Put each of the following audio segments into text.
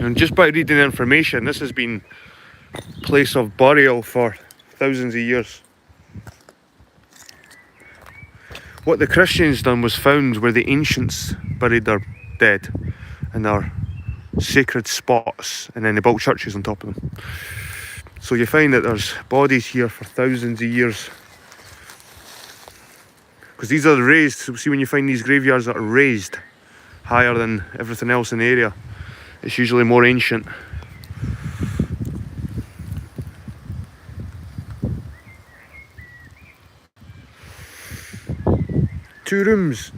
And just by reading the information, this has been a place of burial for thousands of years. What the Christians done was found where the ancients buried their dead in their sacred spots, and then they built churches on top of them. So you find that there's bodies here for thousands of years. Because these are raised, so see when you find these graveyards that are raised higher than everything else in the area, it's usually more ancient. Two rooms.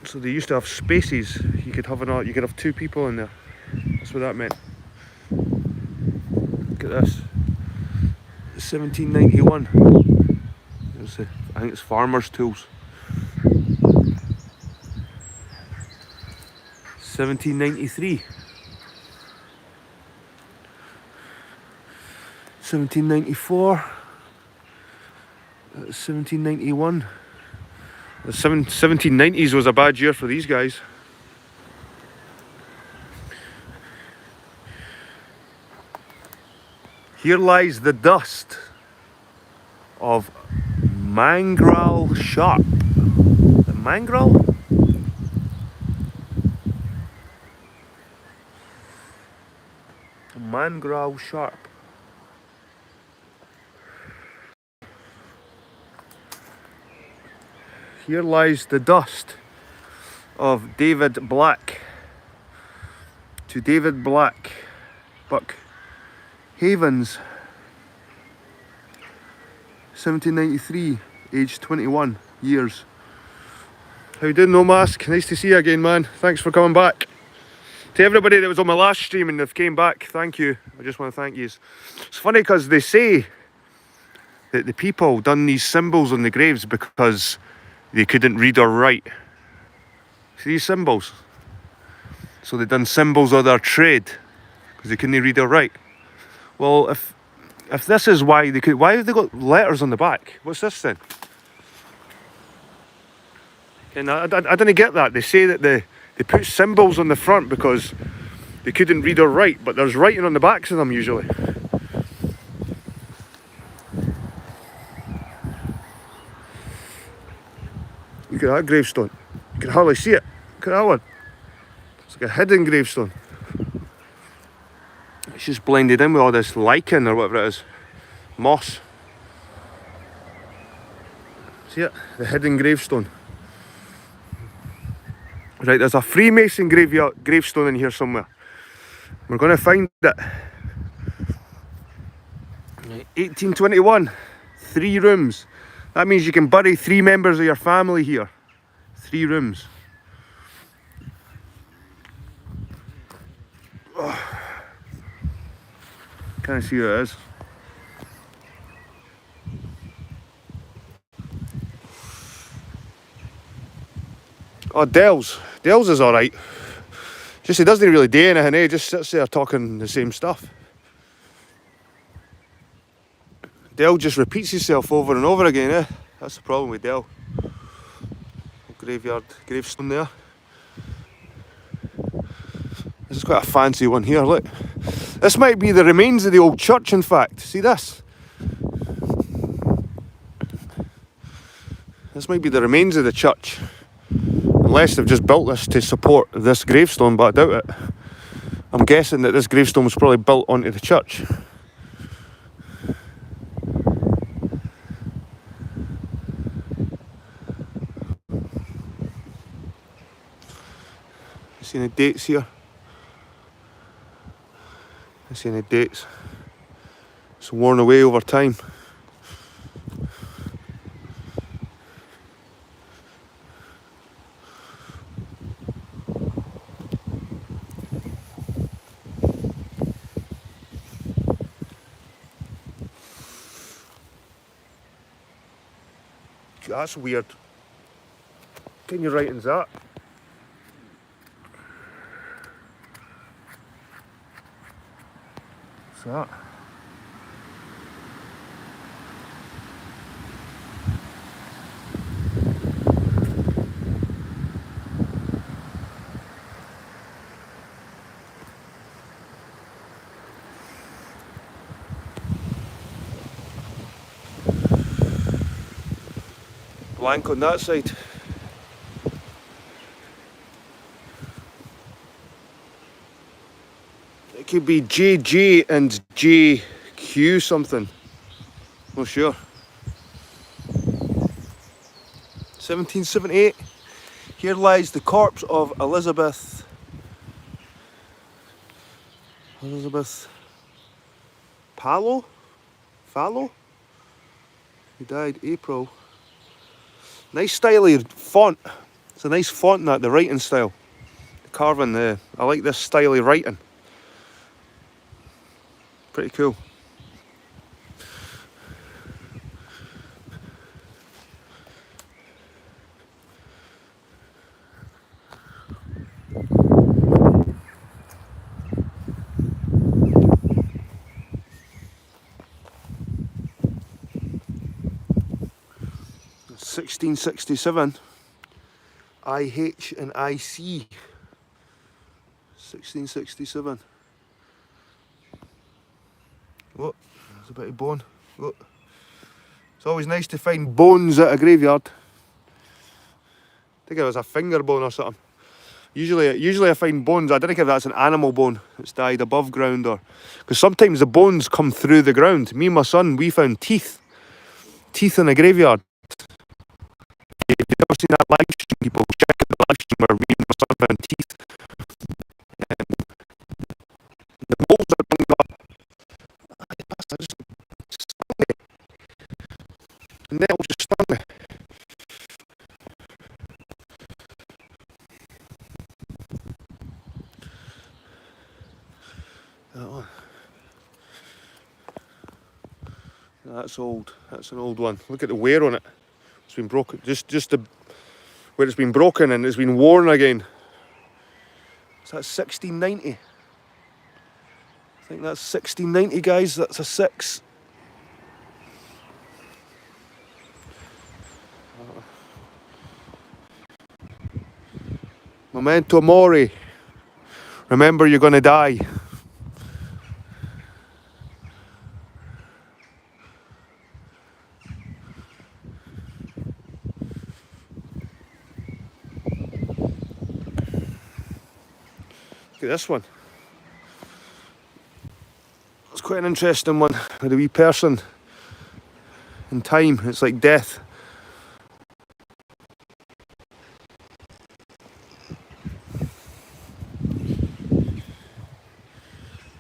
So they used to have spaces. You could have two people in there. That's what that meant. Look at this. 1791. I think it's farmers' tools. 1793. 1794. 1791. The 1790s was a bad year for these guys. Here lies the dust of Mangral Sharp. The Mangral? Mangral Sharp. Here lies the dust of David Black. To David Black, Buck Havens, 1793, age 21 years. How you doing, No Mask? Nice to see you again, man. Thanks for coming back. To everybody that was on my last stream and they've came back, thank you. I just want to thank you. It's funny because they say that the people done these symbols on the graves because they couldn't read or write. See these symbols? So they done symbols of their trade because they couldn't read or write. Well, if this is why they could, why have they got letters on the back? What's this then? And I didn't get that. They say that they put symbols on the front because they couldn't read or write, but there's writing on the backs of them usually. Look at that gravestone. You can hardly see it. Look at that one. It's like a hidden gravestone. It's just blended in with all this lichen or whatever it is. Moss. See it? The hidden gravestone. Right, there's a Freemason gravestone in here somewhere. We're going to find it. 1821. 3 rooms. That means you can bury 3 members of your family here. 3 rooms. Oh. Can't see who it is. Oh, Dells. Dells is alright. Just he doesn't really do anything, eh? He just sits there talking the same stuff. Dell just repeats himself over and over again, eh? That's the problem with Dell. Graveyard, gravestone there. This is quite a fancy one here, look. This might be the remains of the old church, in fact. See this? This might be the remains of the church. Unless they've just built this to support this gravestone, but I doubt it. I'm guessing that this gravestone was probably built onto the church. See any dates here? I see any dates. It's worn away over time. That's weird. What kind of writing's that? What's that? blank on that side. It could be JJ and JQ something. Not sure. 1778. Here lies the corpse of Elizabeth Fallow? He died April. Nice styly font. It's a nice font, that, the writing style. The carving, I like this styly writing. Pretty cool. (1667) IH and IC. 1667. Look, there's a bit of bone. Look. It's always nice to find bones at a graveyard. I think it was a finger bone or something. Usually I find bones. I don't think if that's an animal bone that's died above ground, or because sometimes the bones come through the ground. Me and my son, we found teeth in a graveyard. If you've ever seen that live stream, people check out the live stream where me and my son found teeth. The moles are coming up. I just stung me. The nettle just stung me. That one. That's old. That's an old one. Look at the wear on it. It's been broken. Just where it's been broken and it's been worn again. So that's 1690. I think that's 1690, guys. That's a 6. Memento mori. Remember, you're gonna die. Look at this one. It's quite an interesting one with a wee person in time. It's like death.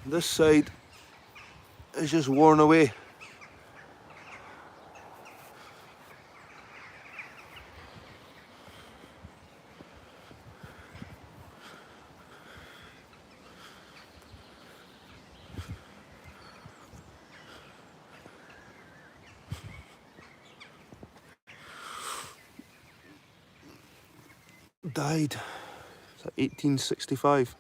This side is just worn away. Died. It's at 1865.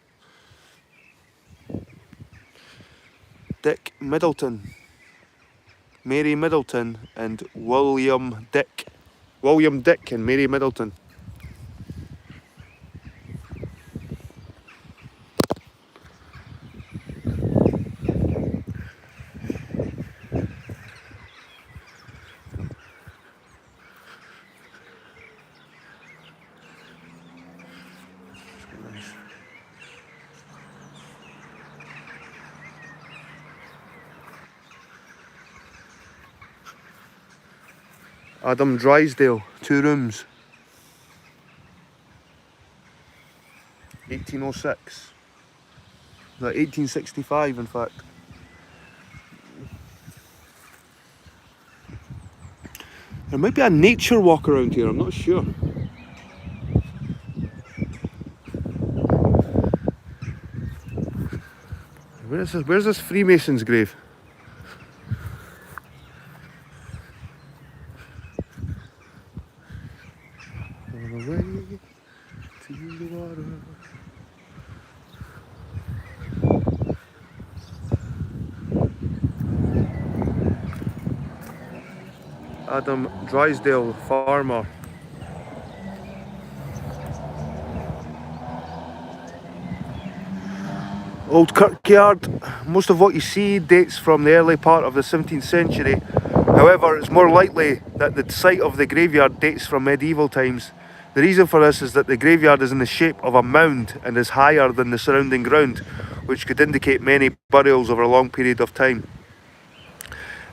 Dick Middleton, Mary Middleton, and William Dick. William Dick and Mary Middleton. Adam Drysdale, 2 rooms. 1806. No, 1865 in fact. There might be a nature walk around here, I'm not sure. Where's this Freemason's grave? Away to the water. Adam Drysdale, farmer. Old Kirkyard. Most of what you see dates from the early part of the 17th century, However, it's more likely that the site of the graveyard dates from medieval times. The reason for this is that the graveyard is in the shape of a mound and is higher than the surrounding ground, which could indicate many burials over a long period of time.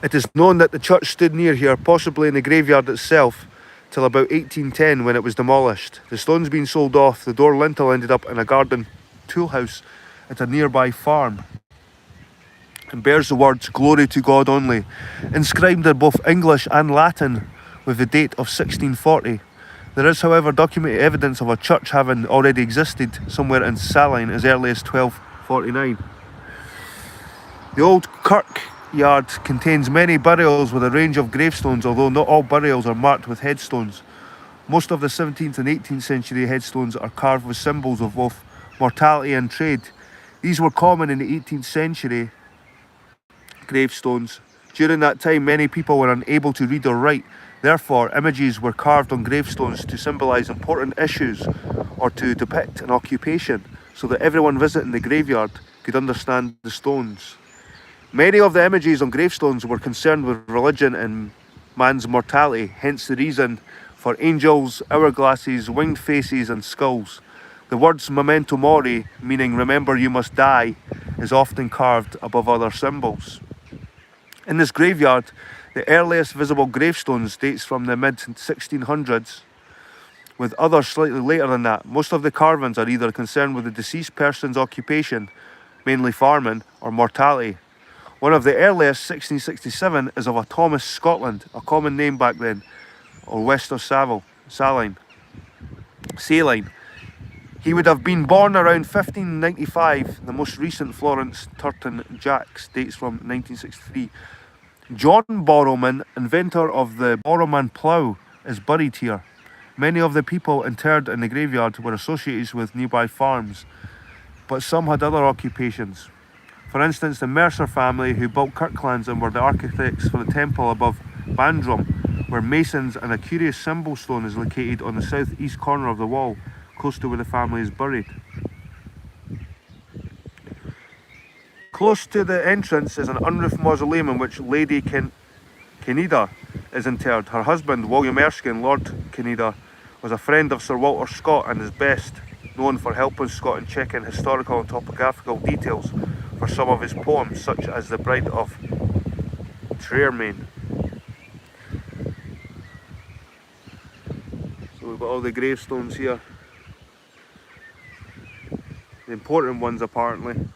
It is known that the church stood near here, possibly in the graveyard itself, till about 1810 when it was demolished. The stones being sold off, the door lintel ended up in a garden tool house at a nearby farm, and bears the words "Glory to God only," inscribed in both English and Latin with the date of 1640. There is, however, documented evidence of a church having already existed somewhere in Saline as early as 1249. The old kirkyard contains many burials with a range of gravestones, although not all burials are marked with headstones. Most of the 17th and 18th century headstones are carved with symbols of both mortality and trade. These were common in the 18th century gravestones. During that time, many people were unable to read or write. Therefore, images were carved on gravestones to symbolise important issues or to depict an occupation, so that everyone visiting the graveyard could understand the stones. Many of the images on gravestones were concerned with religion and man's mortality, hence the reason for angels, hourglasses, winged faces and skulls. The words memento mori, meaning remember you must die, is often carved above other symbols. In this graveyard, the earliest visible gravestones dates from the mid-1600s, with others slightly later than that. Most of the carvings are either concerned with the deceased person's occupation, mainly farming, or mortality. One of the earliest, 1667, is of a Thomas, Scotland, a common name back then, or west of Saline. He would have been born around 1595. The most recent Florence Turton Jacks dates from 1963. John Borrowman, inventor of the Borrowman plough, is buried here. Many of the people interred in the graveyard were associated with nearby farms, but some had other occupations. For instance, the Mercer family, who built Kirklands and were the architects for the temple above Bandrum, were masons, and a curious symbol stone is located on the southeast corner of the wall, close to where the family is buried. Close to the entrance is an unroofed mausoleum in which Lady Kinnear is interred. Her husband, William Erskine, Lord Kinnear, was a friend of Sir Walter Scott and is best known for helping Scott in checking historical and topographical details for some of his poems, such as The Bride of Triermain. So we've got all the gravestones here. The important ones, apparently.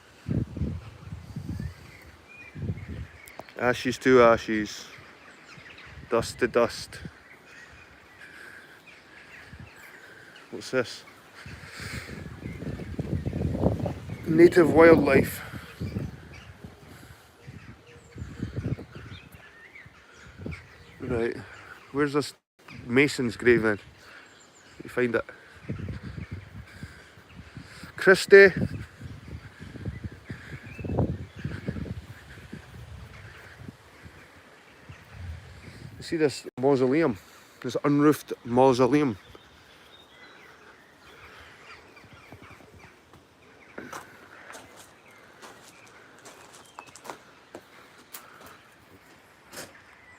Ashes to ashes, dust to dust. What's this? Native wildlife. Right, where's this Mason's grave then? You find it. Christie. You see this mausoleum, this unroofed mausoleum.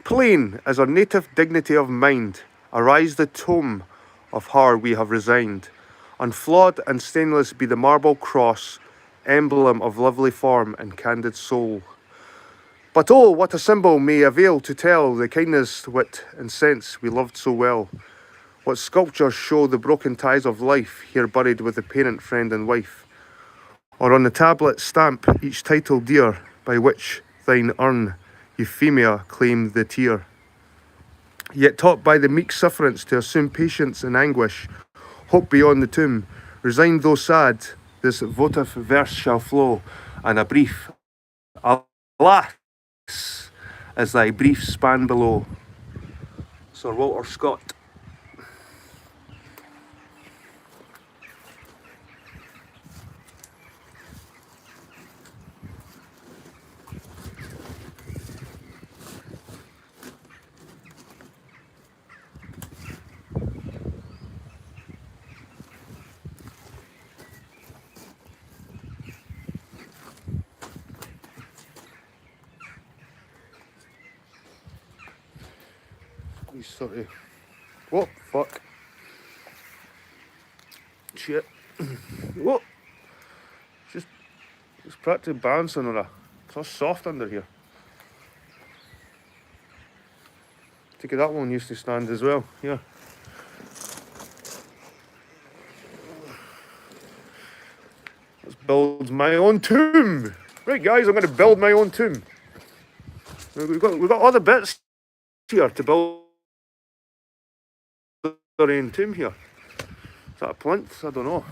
Plain as our native dignity of mind, arise the tomb of her we have resigned. Unflawed and stainless be the marble cross, emblem of lovely form and candid soul. But oh, what a symbol may avail to tell the kindness, wit, and sense we loved so well. What sculptures show the broken ties of life, here buried with the parent, friend, and wife. Or on the tablet stamp each title dear, by which thine urn, Euphemia, claimed the tear. Yet taught by the meek sufferance to assume patience and anguish, hope beyond the tomb, resigned though sad, this votive verse shall flow, and a brief, alas, as thy brief span below. Sir Walter Scott. He's sort of... Whoa, fuck. Shit. Whoa. It's practically bouncing on a... It's all soft under here. Take it, that one used to stand as well. Yeah. Let's build my own tomb. Right, guys, I'm going to build my own tomb. We've got other bits here to build our own tomb here. Is that a plinth? I don't know.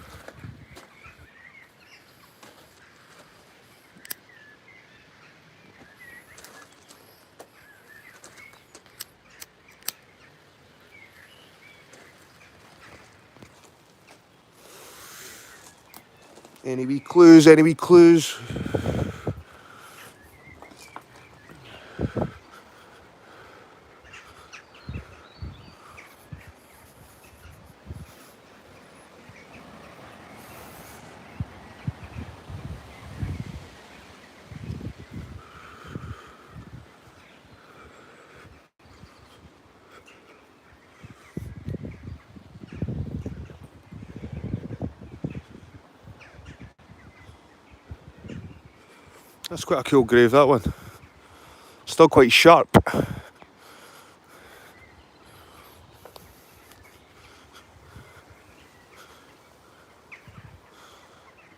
Any wee clues, any wee clues? That's quite a cool grave, that one. Still quite sharp. That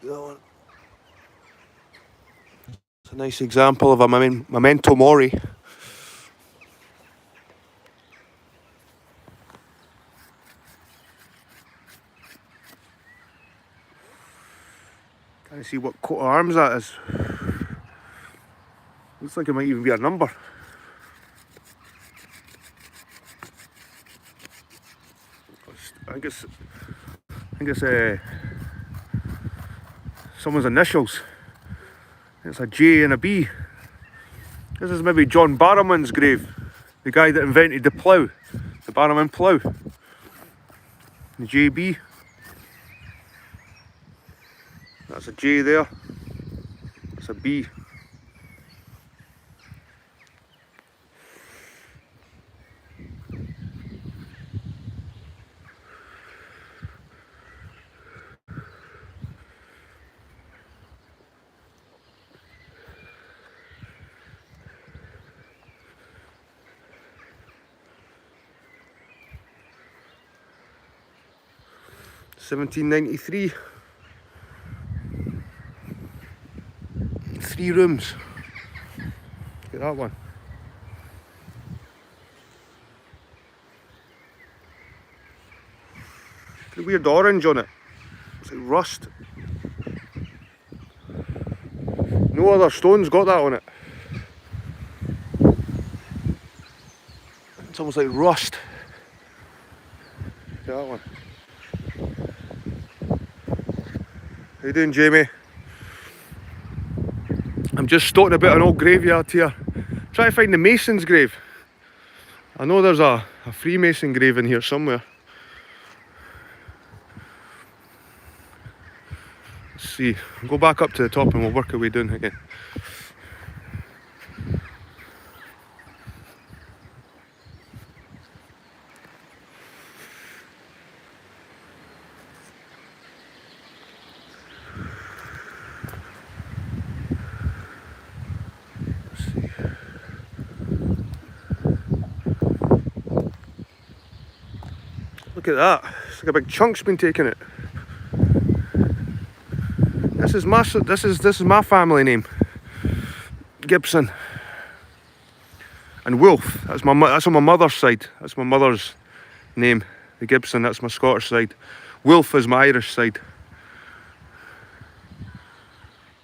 one. It's a nice example of a memento mori. Can't see what coat of arms that is. Looks like it might even be a number. I think it's someone's initials. It's a J and a B. This is maybe John Barrowman's grave, the guy that invented the plough, the Barrowman plough. The JB. That's a J there. That's a B. $17.93. 3 rooms. Look at that one. Got a weird orange on it. It's like rust. No other stone's got that on it. It's almost like rust. Look at that one. How you doing, Jamie? I'm just stoking about an old graveyard here. Try to find the Mason's grave. I know there's a Freemason grave in here somewhere. Let's see. We'll go back up to the top and we'll work our way down again. Look at that. It's like a big chunk's been taking it. This is my family name. Gibson. And Wolf. That's on my mother's side. That's my mother's name. The Gibson. That's my Scottish side. Wolf is my Irish side.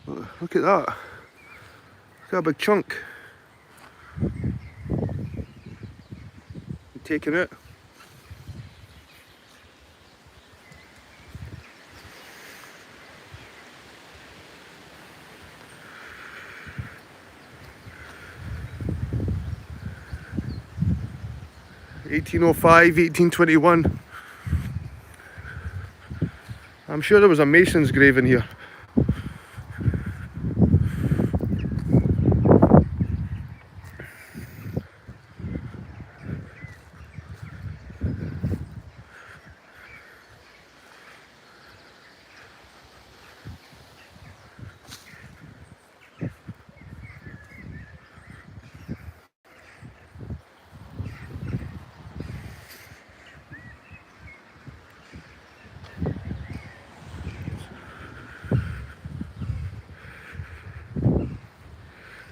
Look at that. Look at that big chunk. Taking it. (1805, 1821). I'm sure there was a Mason's grave in here.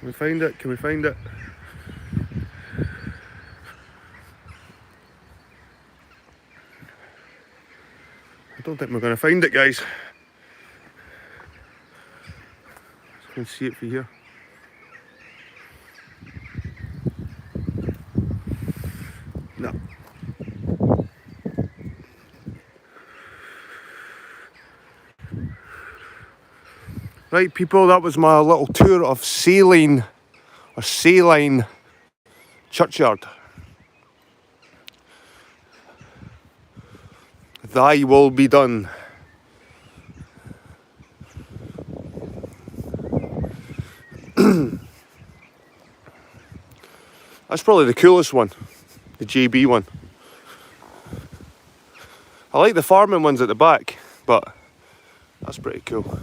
we find it? Can we find it? I don't think we're going to find it, guys. Just going to see it for here. No. Right, people, that was my little tour of Saline Churchyard. Thy will be done. That's probably the coolest one, the JB one. I like the farming ones at the back, but that's pretty cool.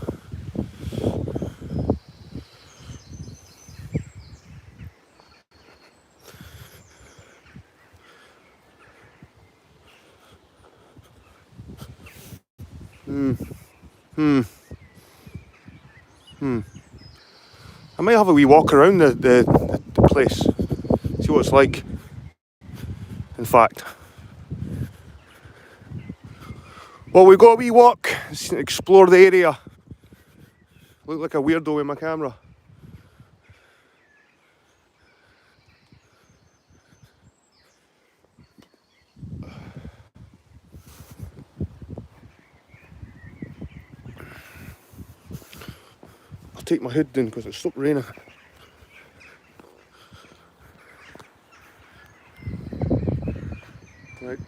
I might have a wee walk around the place, see what it's like. In fact, well, we got a wee walk, explore the area. Look like a weirdo with my camera. I'll take my hood down because it stopped raining. Right.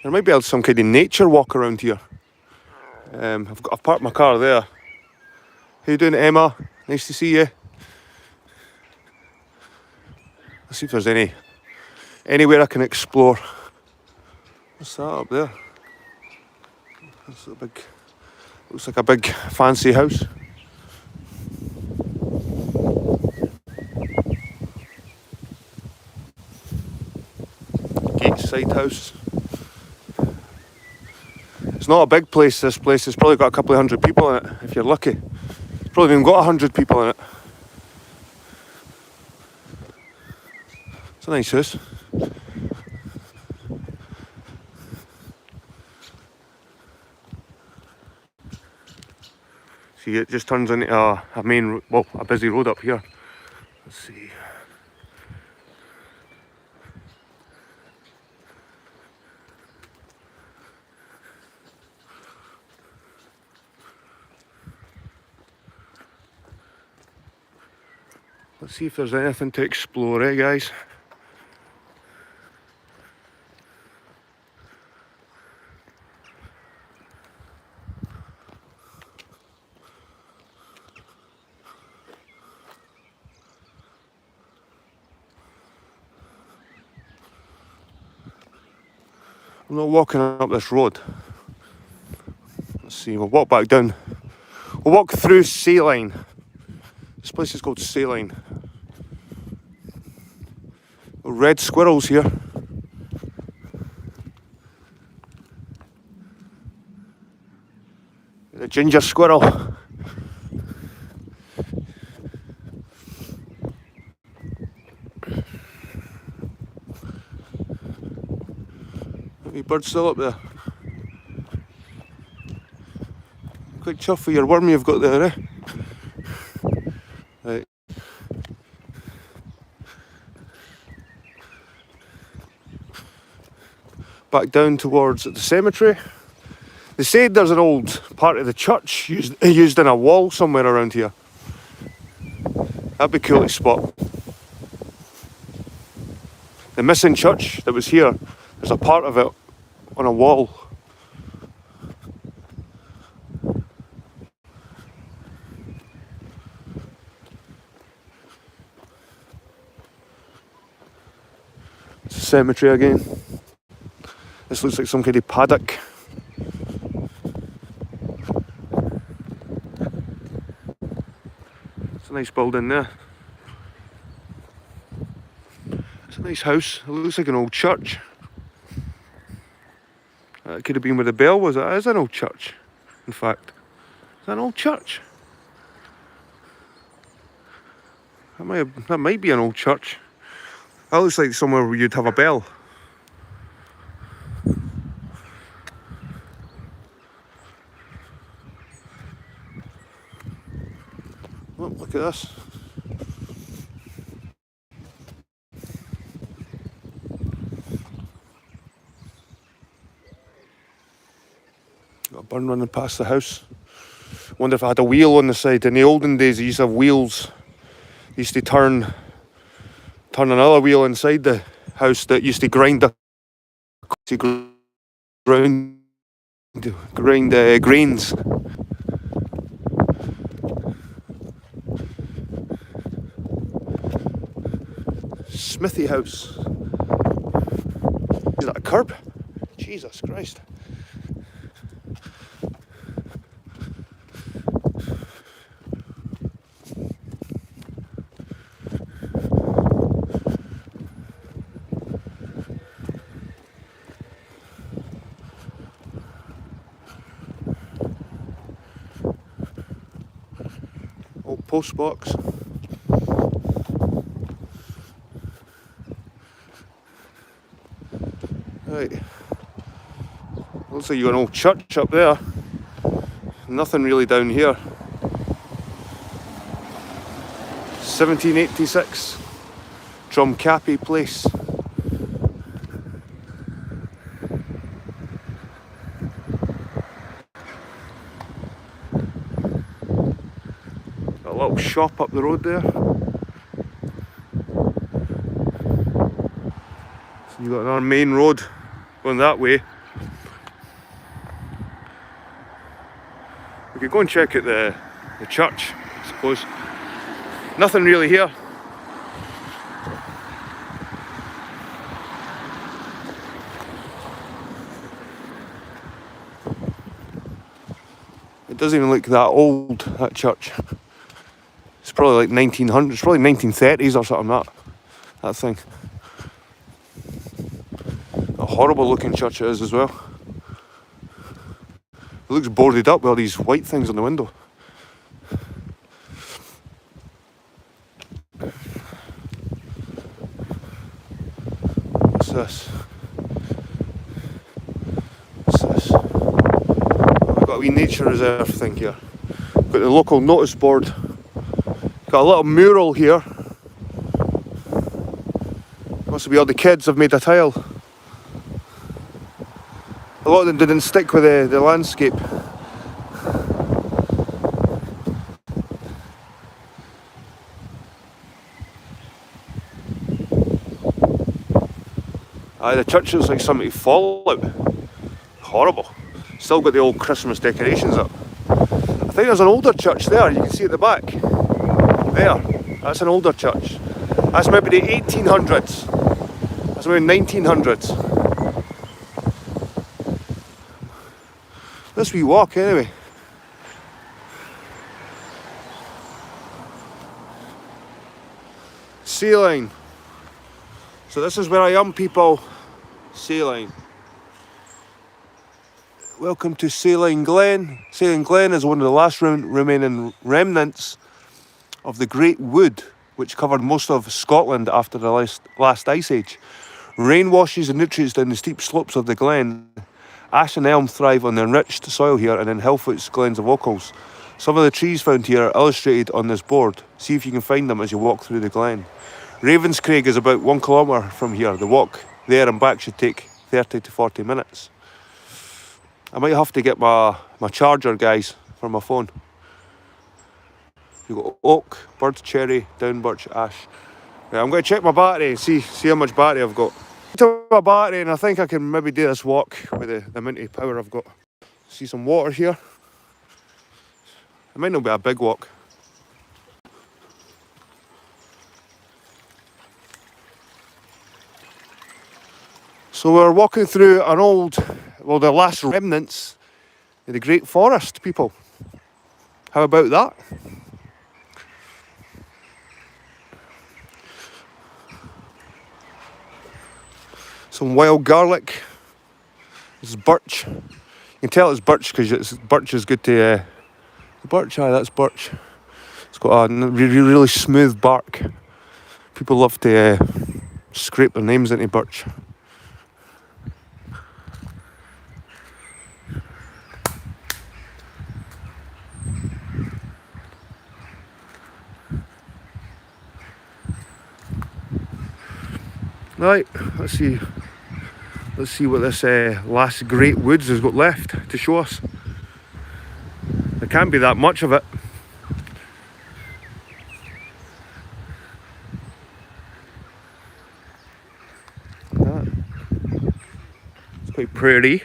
There might be some kind of nature walk around here. I've parked my car there. How you doing, Emma? Nice to see you. Let's see if there's anywhere I can explore. What's that up there? That's a big, looks like a big fancy house. Gateside house. It's not a big place, this place. It's probably got a couple of hundred people in it, if you're lucky. It's probably even got 100 people in it. It's a nice house. See, it just turns into a busy road up here. Let's see. Let's see if there's anything to explore, guys? I'm not walking up this road. Let's see, we'll walk back down. We'll walk through Saline. This place is called Saline. Red squirrels here. The ginger squirrel. Maybe birds still up there. Quite chuffed with your worm you've got there, eh? Right. Back down towards the cemetery. They said there's an old part of the church used in a wall somewhere around here. That'd be cool to spot. The missing church that was here, there's a part of it on a wall. It's a cemetery again. This looks like some kind of paddock. It's a nice building there. It's a nice house. It looks like an old church. It could have been where the bell was. It is an old church, in fact. It's an old church. That might be an old church. That looks like somewhere where you'd have a bell. Oh, look at this. Got a burn running past the house. Wonder if I had a wheel on the side. In the olden days, they used to have wheels. They used to turn another wheel inside the house that used to grind grains. Smithy house. Is that a curb? Jesus Christ. Old post box. Right. Looks like you got an old church up there. Nothing really down here. 1786. Drumcappy Place. A little shop up the road there. So you got another main road going that way. We could go and check out the church, I suppose. Nothing really here. It doesn't even look that old, that church. It's probably like 1900s, it's probably 1930s or something, that thing. A horrible looking church it is as well. It looks boarded up with all these white things on the window. What's this? What's this? We've got a wee nature reserve thing here. Got the local notice board. Got a little mural here. Must be all the kids have made a tile. A lot of them didn't stick with the landscape. Aye, the church looks like something to fall out. Horrible. Still got the old Christmas decorations up. I think there's an older church there, you can see at the back. There, that's an older church. That's maybe the 1800s. That's maybe 1900s. This wee walk anyway. Saline. So this is where I am, people. Saline. Welcome to Saline Glen. Saline Glen is one of the last remaining remnants of the Great Wood, which covered most of Scotland after the last ice age. Rain washes the nutrients down the steep slopes of the glen. Ash and elm thrive on the enriched soil here, and in Hillfoot's glens of Ochils. Some of the trees found here are illustrated on this board. See if you can find them as you walk through the glen. Ravenscraig is about 1 kilometre from here. The walk there and back should take 30 to 40 minutes. I might have to get my charger, guys, for my phone. You've got oak, bird cherry, down birch, ash. Yeah, I'm going to check my battery and see how much battery I've got. To my battery, and I think I can maybe do this walk with the amount of power I've got. See some water here. It might not be a big walk. So we're walking through the last remnants of the Great Forest, people. How about that? Some wild garlic. This is birch. You can tell it's birch because birch is good to... birch, aye, that's birch. It's got a really smooth bark. People love to scrape their names into birch. Right, let's see what this last great woods has got left to show us. There can't be that much of it. It's quite prairie.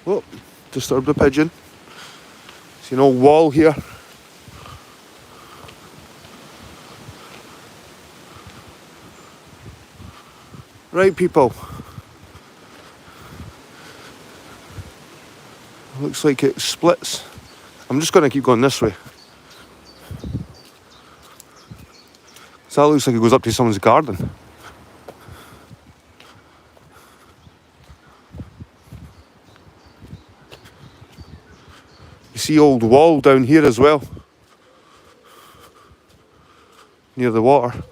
Oh, disturbed the pigeon. See an old wall here. Right, people. Looks like it splits. I'm just going to keep going this way. So that looks like it goes up to someone's garden. You see old wall down here as well. Near the water.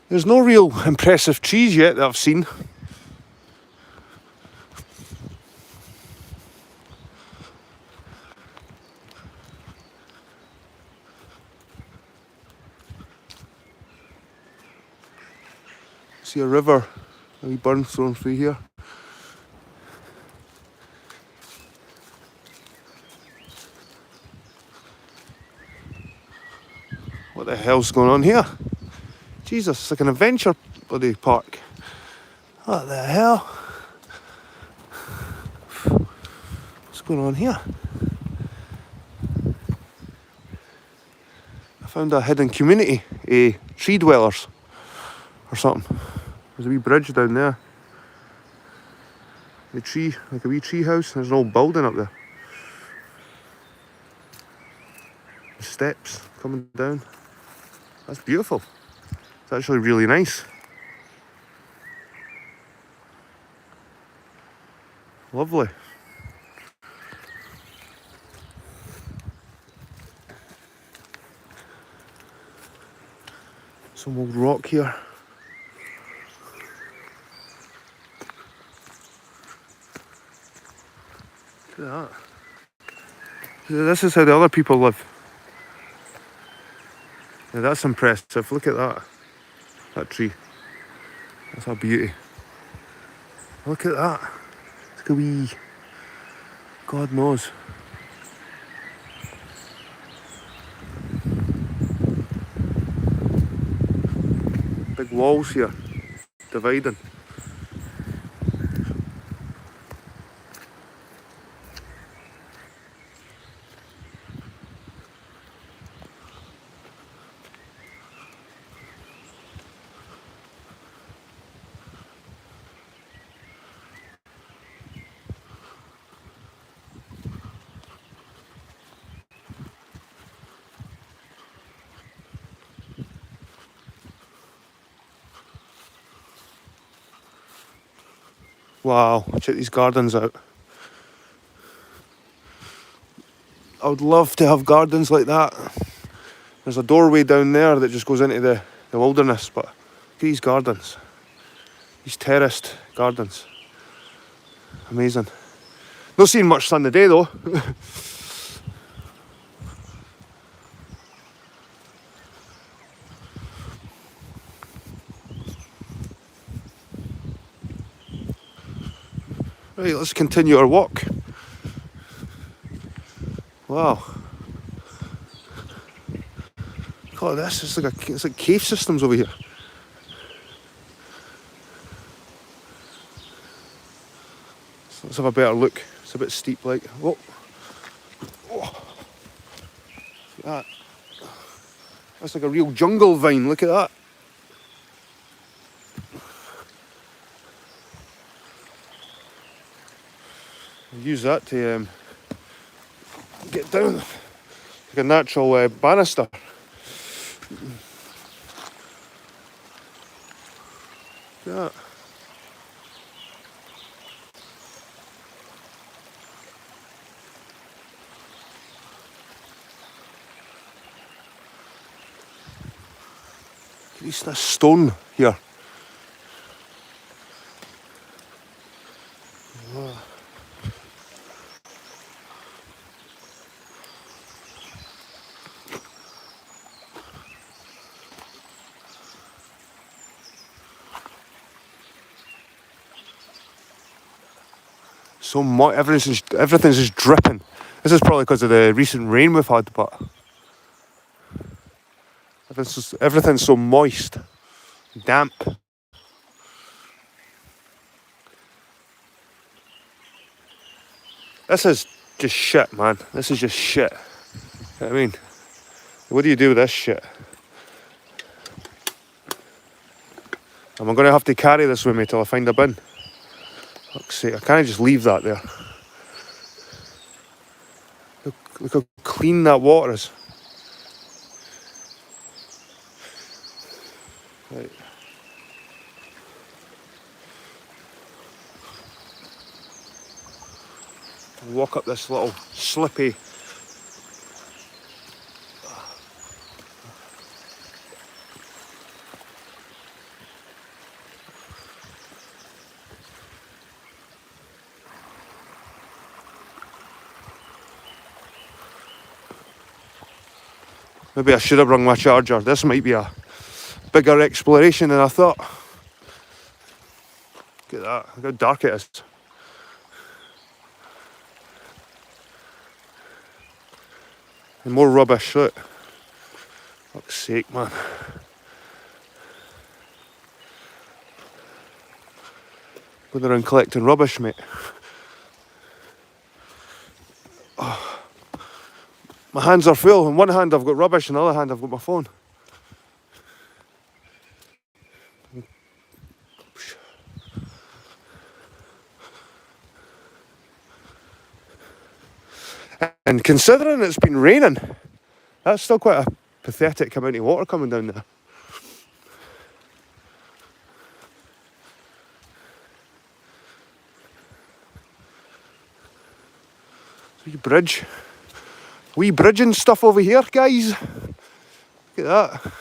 There's no real impressive trees yet that I've seen. See a river, a wee burn thrown through here. What the hell's going on here? Jesus, it's like an adventure bloody park. What the hell? What's going on here? I found a hidden community, tree dwellers or something. There's a wee bridge down there. A tree, like a wee tree house. There's an old building up there. The steps coming down. That's beautiful. It's actually really nice. Lovely. Some old rock here. Look at that. This is how the other people live. Now that's impressive. Look at that. That tree. That's a beauty. Look at that. It's like a wee... God knows. Big walls here. Dividing. Wow, check these gardens out. I would love to have gardens like that. There's a doorway down there that just goes into the wilderness, but look at these gardens. These terraced gardens. Amazing. Not seeing much sun today though. Right, let's continue our walk. Wow. Look at this, it's like cave systems over here. So let's have a better look. It's a bit steep like. Whoa. That. That's like a real jungle vine, look at that. Use that to get down like a natural banister. Look at that. At least this stone here. So much, everything's just dripping. This is probably because of the recent rain we've had, but everything's so moist, damp. This is just shit, man. This is just shit. You know what I mean? What do you do with this shit? Am I going to have to carry this with me till I find a bin? Fuck's sake, I can't just leave that there. Look how clean that water is. Right. Walk up this little slippy. Maybe I should have brought my charger. This might be a bigger exploration than I thought. Look at that, look how dark it is. And more rubbish, look. Fuck's sake, man. Going around collecting rubbish, mate. Oh. My hands are full. In one hand I've got rubbish, in the other hand I've got my phone. And considering it's been raining, that's still quite a pathetic amount of water coming down there. Wee bridge and stuff over here, guys. Look at that.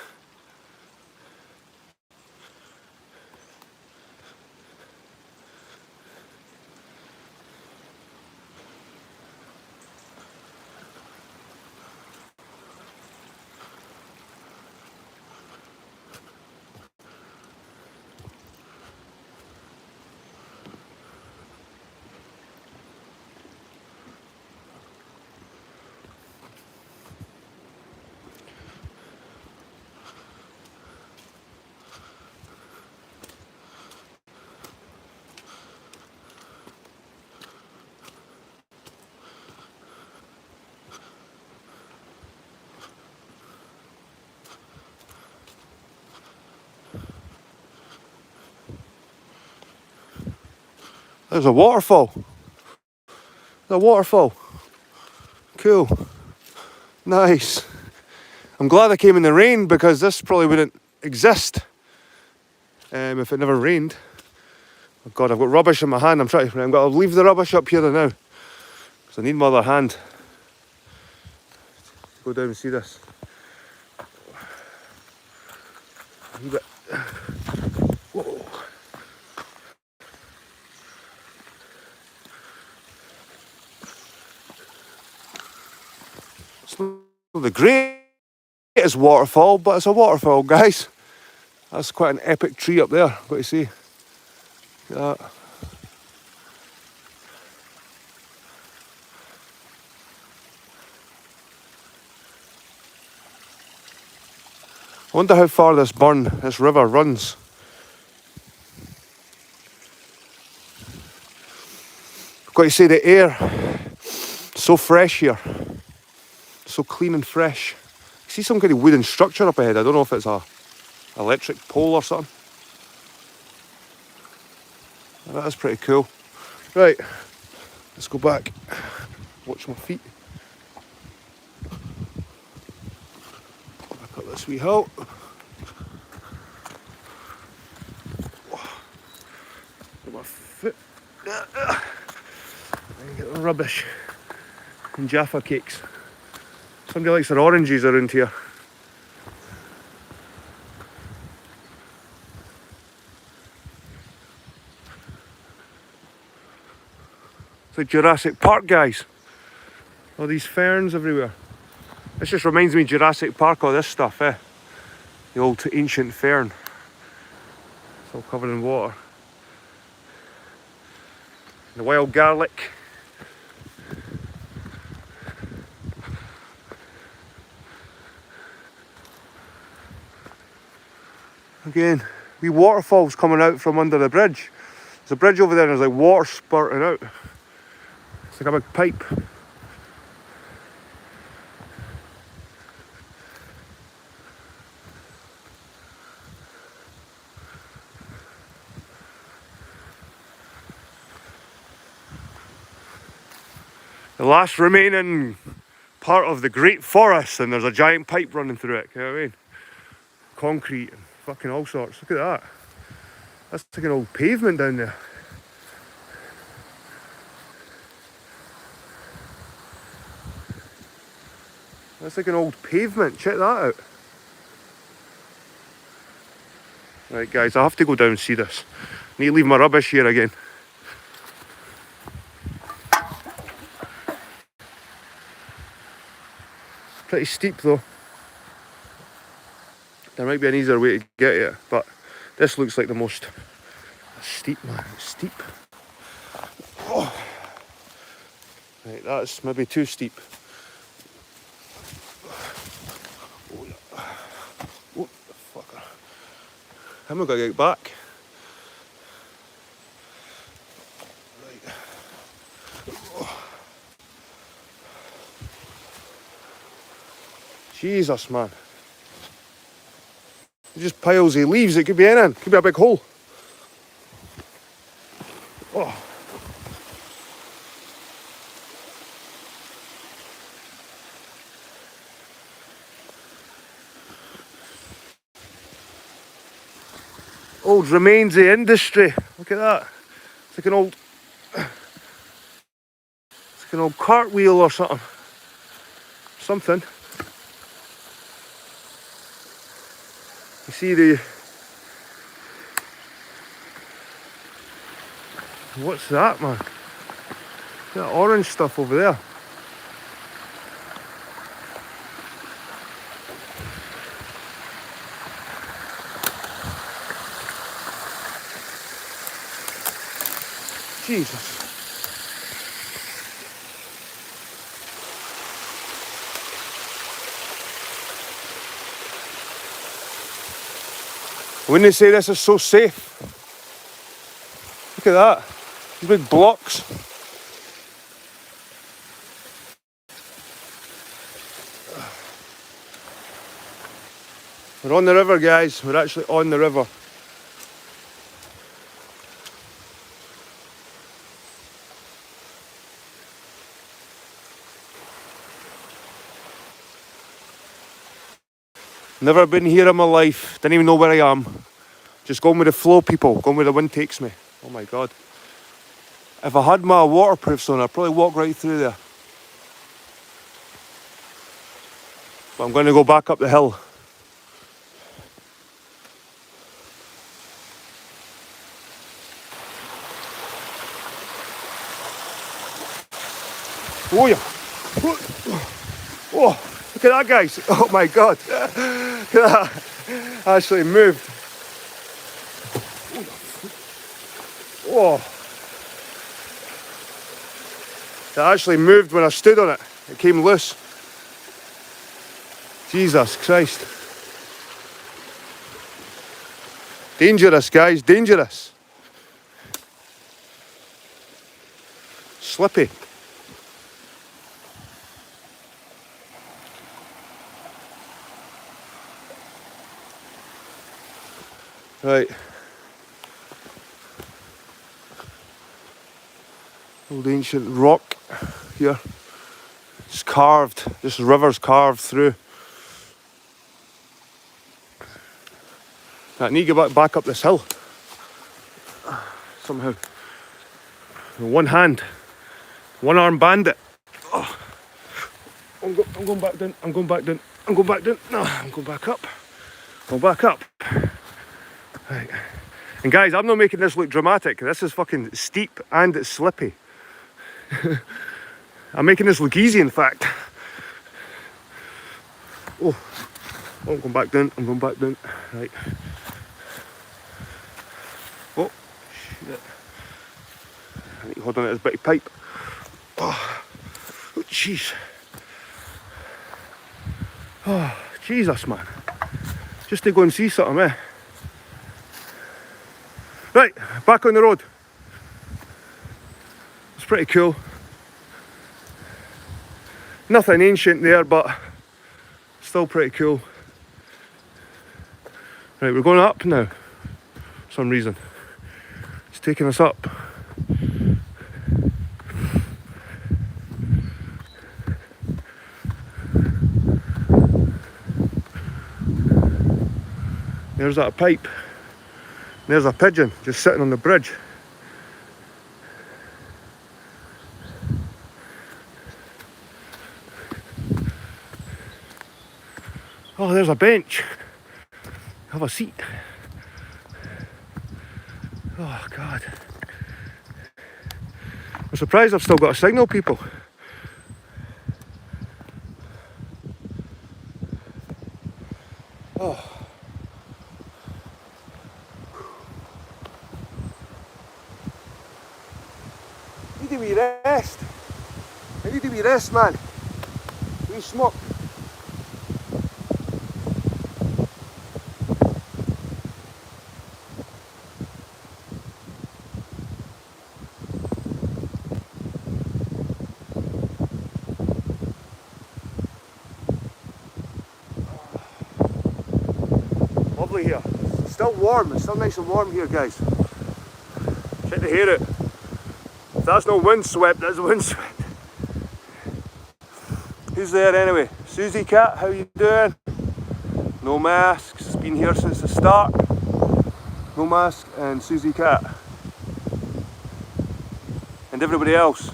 There's a waterfall. There's a waterfall. Cool. Nice. I'm glad I came in the rain because this probably wouldn't exist if it never rained. Oh God, I've got rubbish in my hand. I'm going to leave the rubbish up here now because I need my other hand. Go down and see this. A wee bit. Whoa. It's not the greatest waterfall, but it's a waterfall, guys. That's quite an epic tree up there. Got to see. Look at that. I wonder how far this river runs. I've got to say the air, so fresh here. so clean and fresh. I see some kind of wooden structure up ahead. I don't know if it's a electric pole or something. That is pretty cool. Right, let's go back. Watch my feet. Back up this wee hill. Get my foot. And get the rubbish and Jaffa cakes. Somebody likes their oranges around here. It's like Jurassic Park, guys. All these ferns everywhere. This just reminds me of Jurassic Park, all this stuff, eh? The old ancient fern. It's all covered in water. The wild garlic. Again, wee waterfalls coming out from under the bridge. There's a bridge over there and there's like water spurting out. It's like a big pipe. The last remaining part of the Great Forest, and there's a giant pipe running through it, you know what I mean? Concrete and fucking all sorts. Look at that. That's like an old pavement down there. That's like an old pavement. Check that out. Right, guys, I have to go down and see this. I need to leave my rubbish here again. Pretty steep though. There might be an easier way to get here, but this looks like the most steep, man. It's steep. Oh. Right, that's maybe too steep. What the fucker? How am I going to get back? Right. Oh. Jesus, man. Just piles of leaves. It could be anything. It could be a big hole. Oh. Old remains of industry. Look at that. It's like an old cartwheel or something. Something. You see what's that, man? That orange stuff over there. Jesus. Wouldn't they say this is so safe? Look at that. These big blocks. We're on the river, guys. We're actually on the river. Never been here in my life. Didn't even know where I am. Just going with the flow, people. Going where the wind takes me. Oh my God. If I had my waterproofs on, I'd probably walk right through there. But I'm going to go back up the hill. Oh yeah. Oh, look at that, guys. Oh my God. Look at that. Actually moved. Oh. It actually moved when I stood on it. It came loose. Jesus Christ. Dangerous, guys, dangerous. Slippy. Right. Old ancient rock here. It's carved, just rivers carved through. I need to get back up this hill. Somehow. One hand. One arm bandit. Oh. I'm going back down. I'm going back down. I'm going back down. No, I'm going back up. Go back up. Right. And guys, I'm not making this look dramatic. This is fucking steep and it's slippy. I'm making this look easy, in fact. Oh, I'm going back down. I'm going back down. Right. Oh, shit. I need to hold on to this bitty pipe. Oh, jeez. Oh, Jesus, man. Just to go and see something, eh? Right, back on the road. It's pretty cool. Nothing ancient there, but still pretty cool. Right, we're going up now. For some reason. It's taking us up. There's that pipe. There's a pigeon just sitting on the bridge. Oh, there's a bench. Have a seat. Oh, God. I'm surprised I've still got a signal, people. Oh. Need a wee rest. I need a wee rest, man. Wee smoke. Lovely here. It's still warm. It's still nice and warm here, guys. Check the hair out. If that's no windswept, that's windswept. Who's there anyway? Susie Cat, how you doing? No masks, been here since the start. No mask and Susie Cat. And everybody else.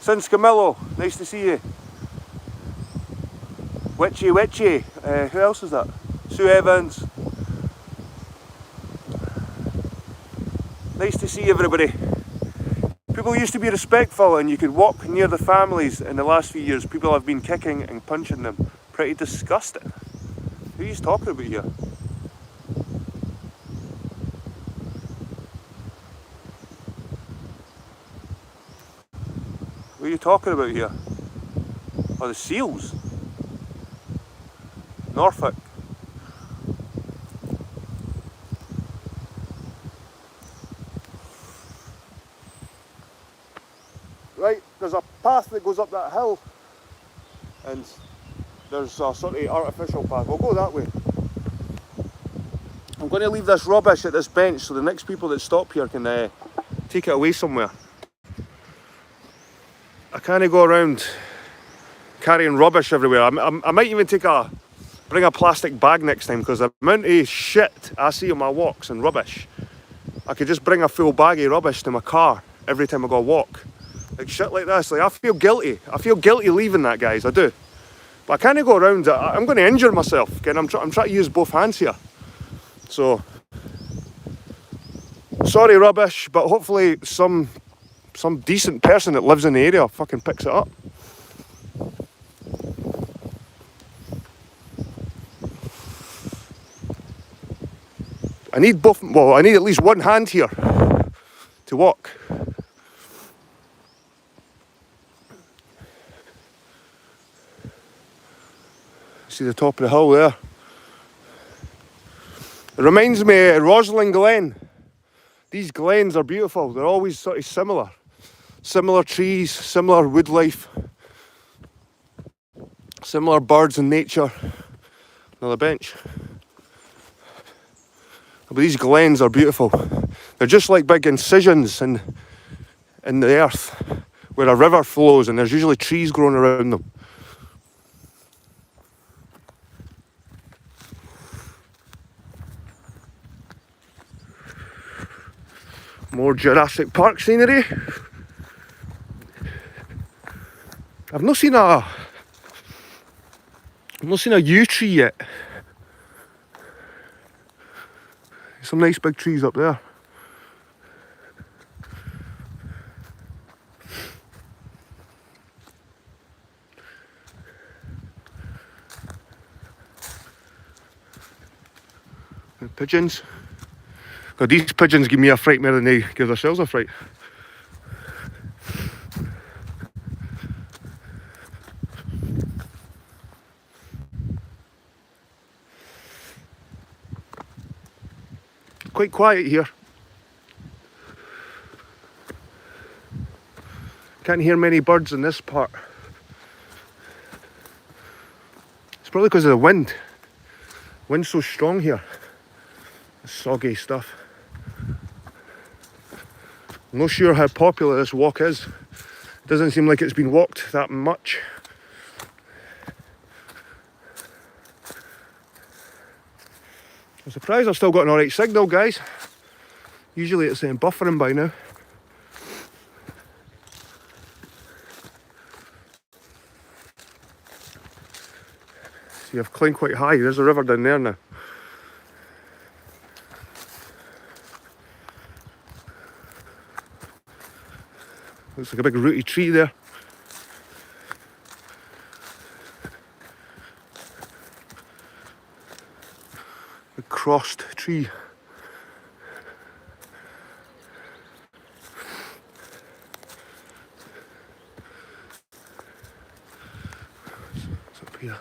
Since Camillo, nice to see you. Witchy, who else is that? Sue Evans. Nice to see everybody. People used to be respectful and you could walk near the families. In the last few years, people have been kicking and punching them. Pretty disgusting. Who are you talking about here? What are you talking about here? Oh, the seals? Norfolk. Right, there's a path that goes up that hill and there's a sort of artificial path. We'll go that way. I'm going to leave this rubbish at this bench so the next people that stop here can take it away somewhere. I can't go around carrying rubbish everywhere. I might even bring a plastic bag next time because the amount of shit I see on my walks and rubbish. I could just bring a full bag of rubbish to my car every time I go walk. Like shit like this, like I feel guilty. I feel guilty leaving that, guys, I do. But I can't go around, I'm going to injure myself. Again, I'm trying to use both hands here. So, sorry rubbish, but hopefully some decent person that lives in the area fucking picks it up. I need at least one hand here to walk. See the top of the hill there. It reminds me of Roslyn Glen. These glens are beautiful. They're always sort of similar. Similar trees, similar wood life. Similar birds and nature. Another bench. But these glens are beautiful. They're just like big incisions in the earth where a river flows, and there's usually trees growing around them. More Jurassic Park scenery. I've not seen a yew tree yet. Some nice big trees up there. And pigeons. God, these pigeons give me a fright more than they give themselves a fright. Quite quiet here. Can't hear many birds in this part. It's probably because of the wind. Wind's so strong here. It's soggy stuff. I'm not sure how popular this walk is. It doesn't seem like it's been walked that much. I'm surprised I've still got an alright signal, guys. Usually it's buffering by now. See, I've climbed quite high. There's a river down there now. Looks like a big rooty tree there. A crossed tree. It's up here.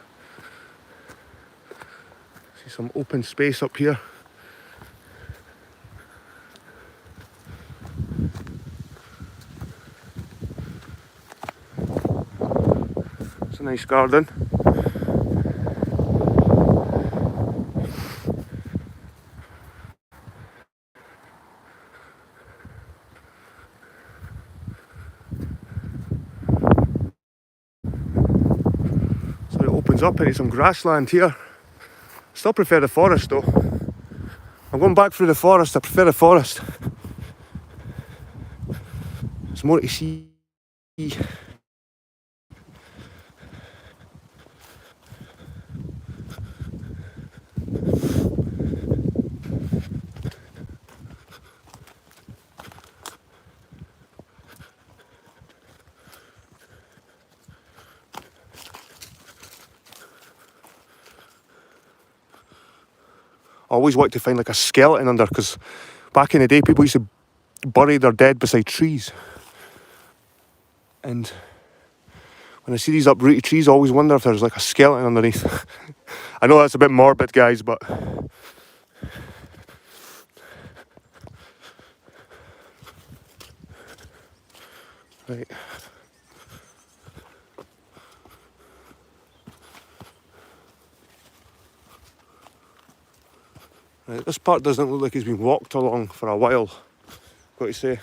See some open space up here. It's a nice garden. Up into some grassland here. Still prefer the forest though. I'm going back through the forest. I prefer the forest. There's more to see. I always want to find like a skeleton under, because back in the day people used to bury their dead beside trees. And when I see these uprooted trees, I always wonder if there's like a skeleton underneath. I know that's a bit morbid, guys, but right. Right, this part doesn't look like it's been walked along for a while, got to say.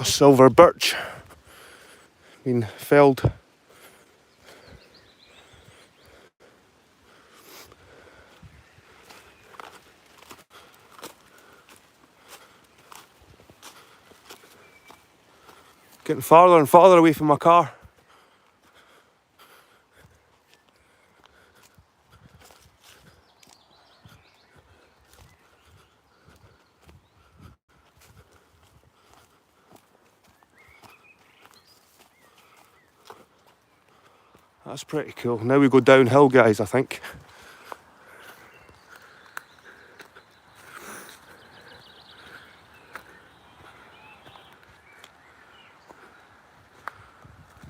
A silver birch being felled. Getting farther and farther away from my car. That's pretty cool. Now we go downhill, guys, I think.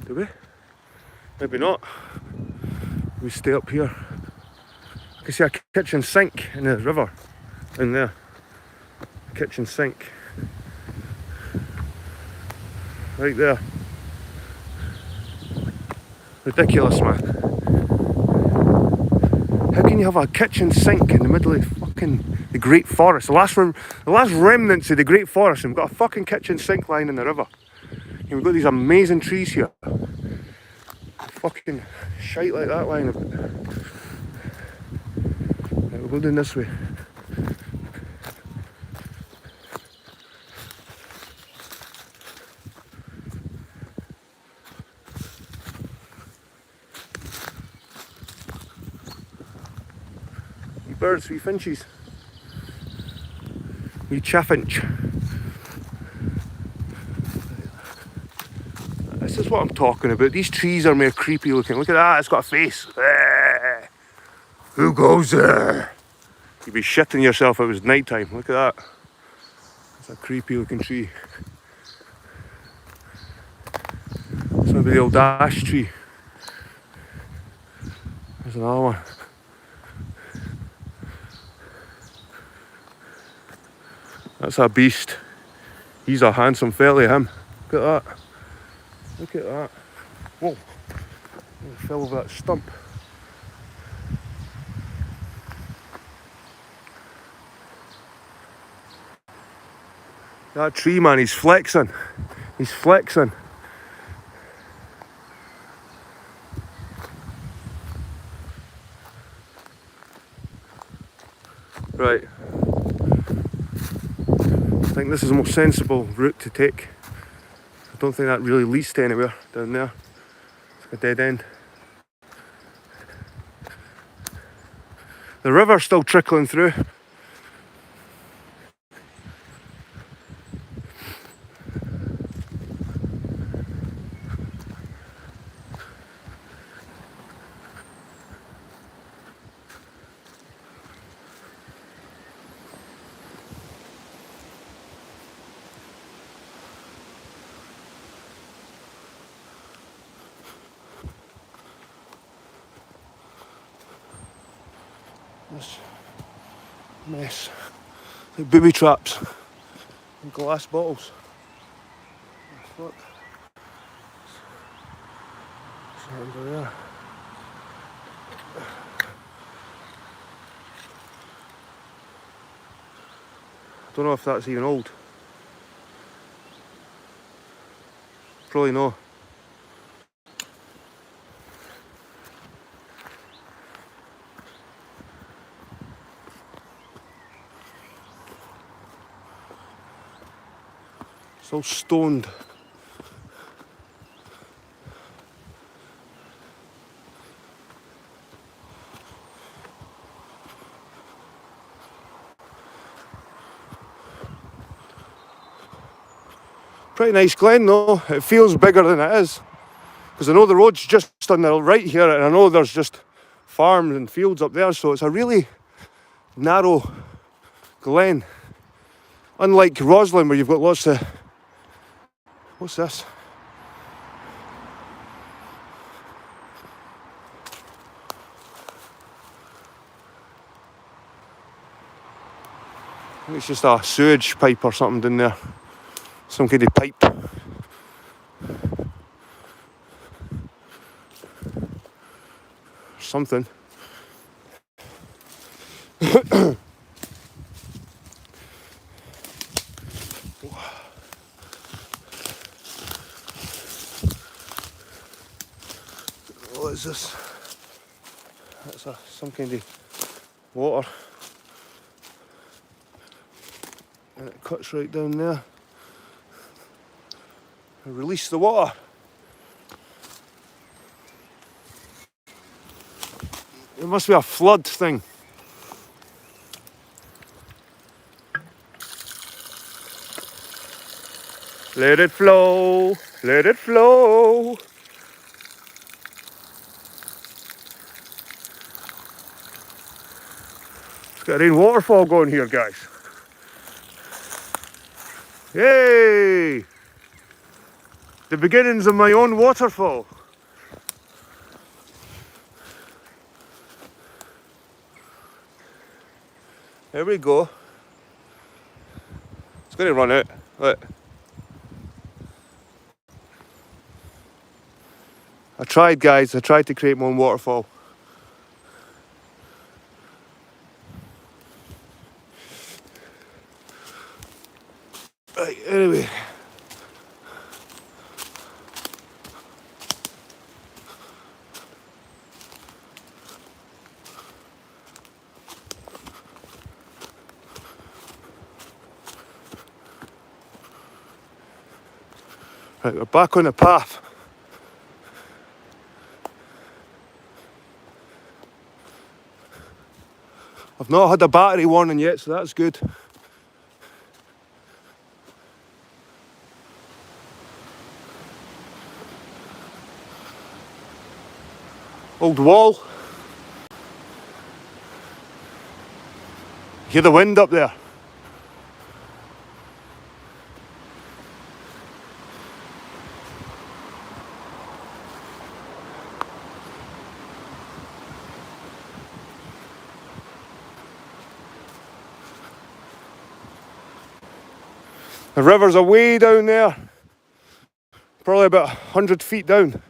Do we? Maybe not. We stay up here. I can see a kitchen sink in the river. In there. Kitchen sink. Right there. Ridiculous, man. How can you have a kitchen sink in the middle of fucking the Great Forest? The last remnants of the Great Forest, and we've got a fucking kitchen sink lying in the river. And we've got these amazing trees here. Fucking shite like that lying about. Right, we'll go down this way. Wee birds, wee finches. Wee chaffinch. This is what I'm talking about. These trees are more creepy looking. Look at that, it's got a face. Who goes there? You'd be shitting yourself if it was night time. Look at that. It's a creepy looking tree. It's maybe the old ash tree. There's another one. That's a beast. He's a handsome fella, him. Look at that. Look at that. Whoa. I fell over that stump. That tree, man, he's flexing. He's flexing. Right. I think this is the most sensible route to take. I don't think that really leads to anywhere down there. It's like a dead end. The river's still trickling through. This mess. Like booby traps and glass bottles. Look. It's under there. I don't know if that's even old. Probably no. It's all stoned. Pretty nice glen though. It feels bigger than it is. Because I know the road's just on the right here, and I know there's just farms and fields up there, so it's a really narrow glen. Unlike Roslyn, where you've got lots of... What's this? I think it's just a sewage pipe or something down there. Some kind of pipe. Something. What is this? That's some kind of water. And it cuts right down there. And release the water. It must be a flood thing. Let it flow, let it flow. It's got a rain waterfall going here, guys. Yay! The beginnings of my own waterfall. There we go. It's going to run out. Look. I tried, guys. I tried to create my own waterfall. Right, anyway. Right, we're back on the path. I've not had a battery warning yet, so that's good. Old wall. Hear the wind up there. The river's away down there. Probably about 100 feet down.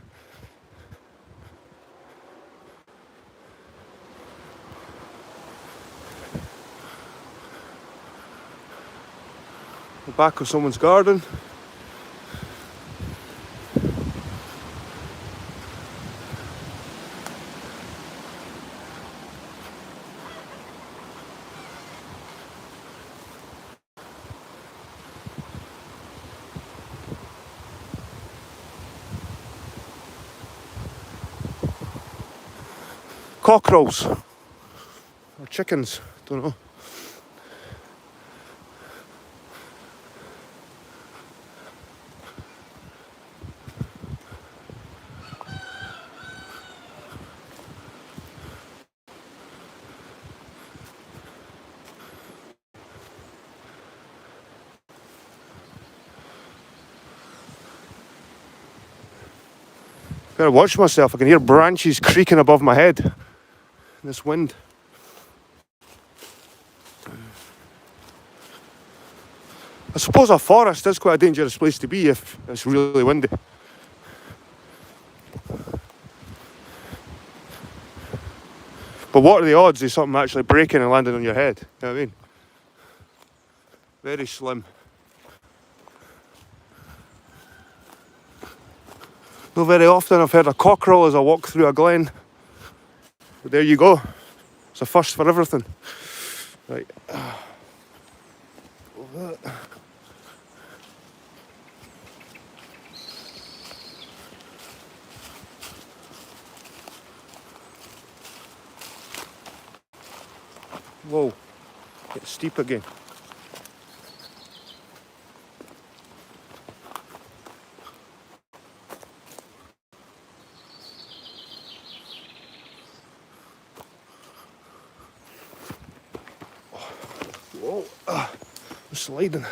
The back of someone's garden. Cockerels. Or chickens, don't know. Better watch myself. I can hear branches creaking above my head in this wind. I suppose a forest is quite a dangerous place to be if it's really windy. But what are the odds of something actually breaking and landing on your head? You know what I mean? Very slim. Not very often I've heard a cockerel as I walk through a glen. But there you go. It's a first for everything. Right. Whoa. It's steep again. Whoa, I'm sliding.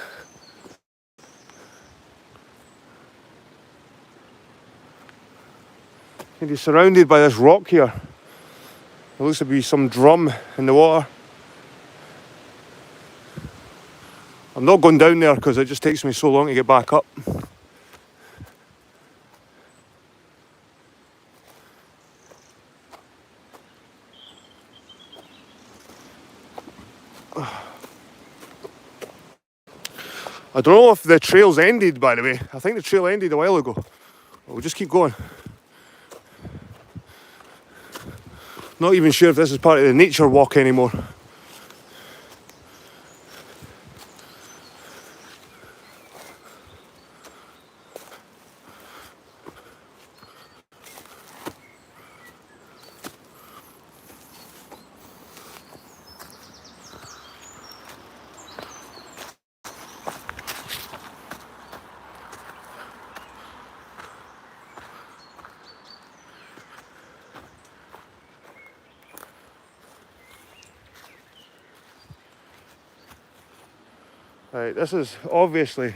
And you're surrounded by this rock here. It looks to be some drum in the water. I'm not going down there because it just takes me so long to get back up. I don't know if the trail's ended, by the way. I think the trail ended a while ago. We'll just keep going. Not even sure if this is part of the nature walk anymore. Right, this is obviously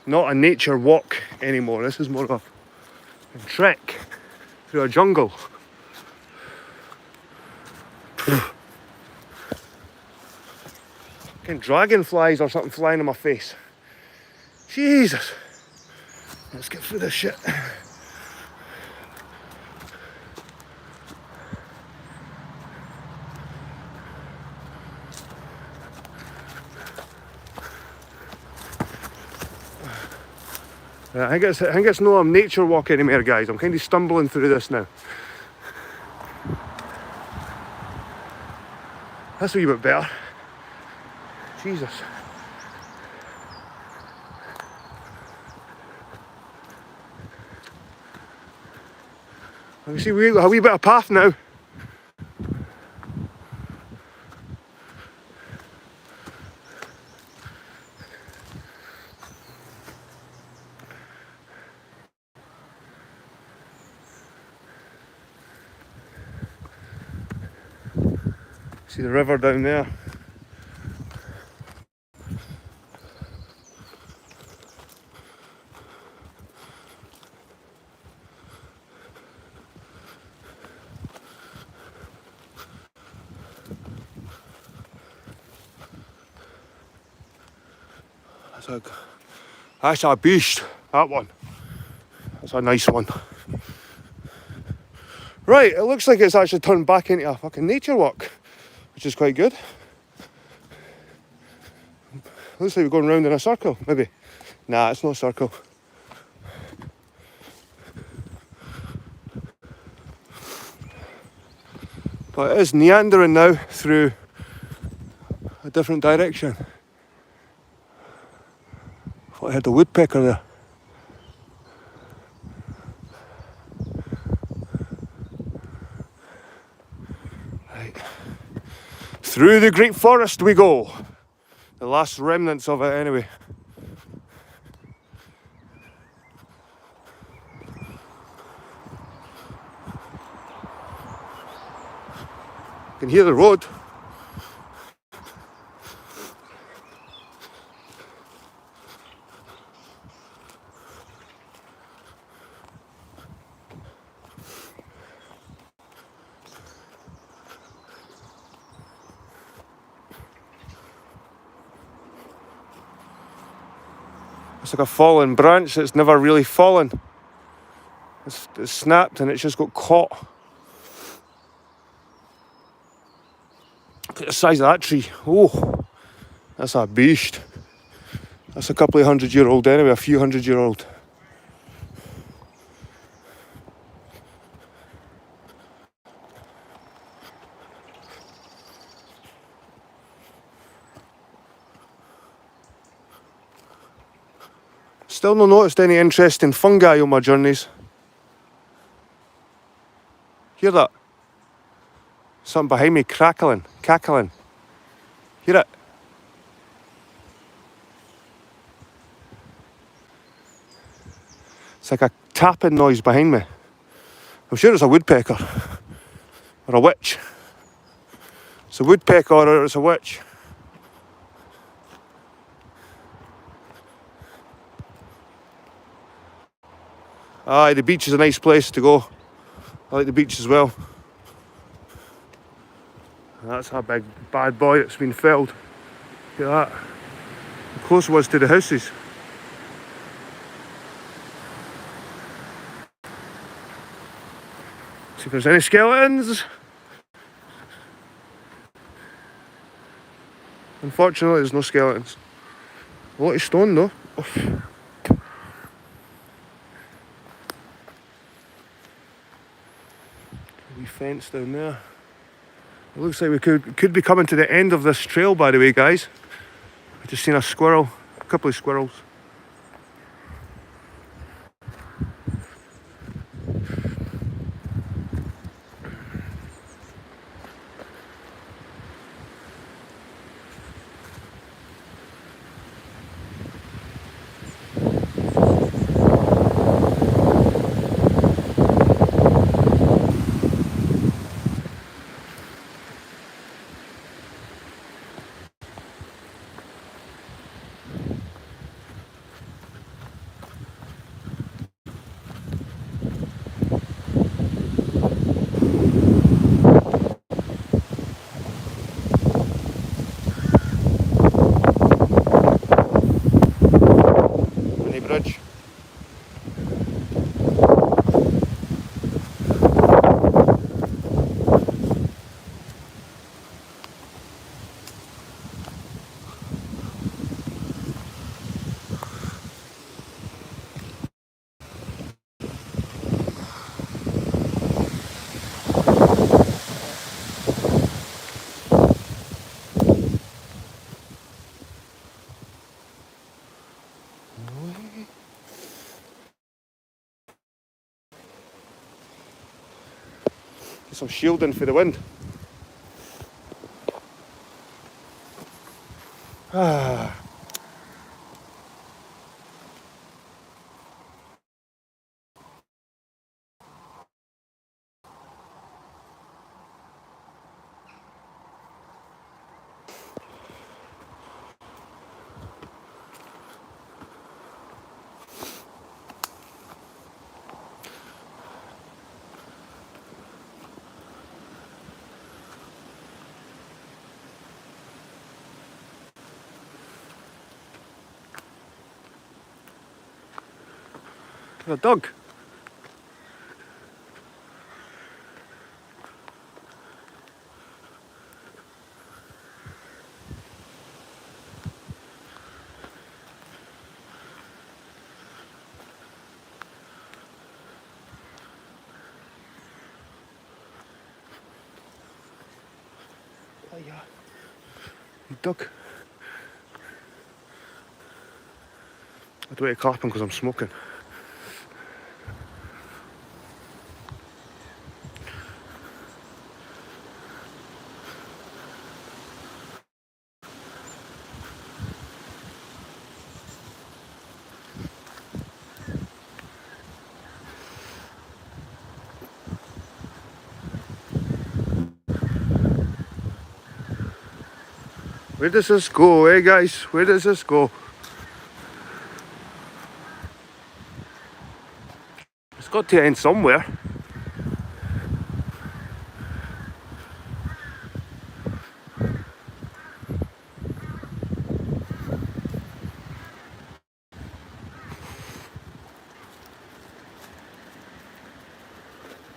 not a nature walk anymore. This is more of a trek through a jungle. Fucking dragonflies or something flying in my face. Jesus. Let's get through this shit. I think it's no nature walk anymore, guys. I'm kind of stumbling through this now. That's a wee bit better. Jesus. I can see a wee bit of path now. See the river down there. That's a beast, that one. That's a nice one. Right, it looks like it's actually turned back into a fucking nature walk, which is quite good. Looks like we're going round in a circle, maybe. Nah, it's not a circle. But it is meandering now through a different direction. I thought I had the woodpecker there. Right. Through the great forest we go. The last remnants of it anyway. You can hear the road. It's like a fallen branch that's never really fallen. It's snapped and it's just got caught. Look at the size of that tree. Oh, that's a beast. That's a couple of 100-year-old anyway, a few 100-year-old. Still not noticed any interesting fungi on my journeys. Hear that? Something behind me cackling. Hear it? It's like a tapping noise behind me. I'm sure it's a woodpecker. Or a witch. It's a woodpecker or it's a witch. Aye, the beach is a nice place to go. I like the beach as well. That's a big bad boy that's been felled. Look at that. How close it was to the houses. See if there's any skeletons. Unfortunately, there's no skeletons. A lot of stone though. Oof. Wee fence down there. It looks like we could be coming to the end of this trail, by the way, guys. I've just seen a squirrel, a couple of squirrels. some shielding for the wind. Ah. A dog. Oh yeah. Dog. I don't want to clap him because I'm smoking. Where does this go, eh guys? Where does this go? It's got to end somewhere.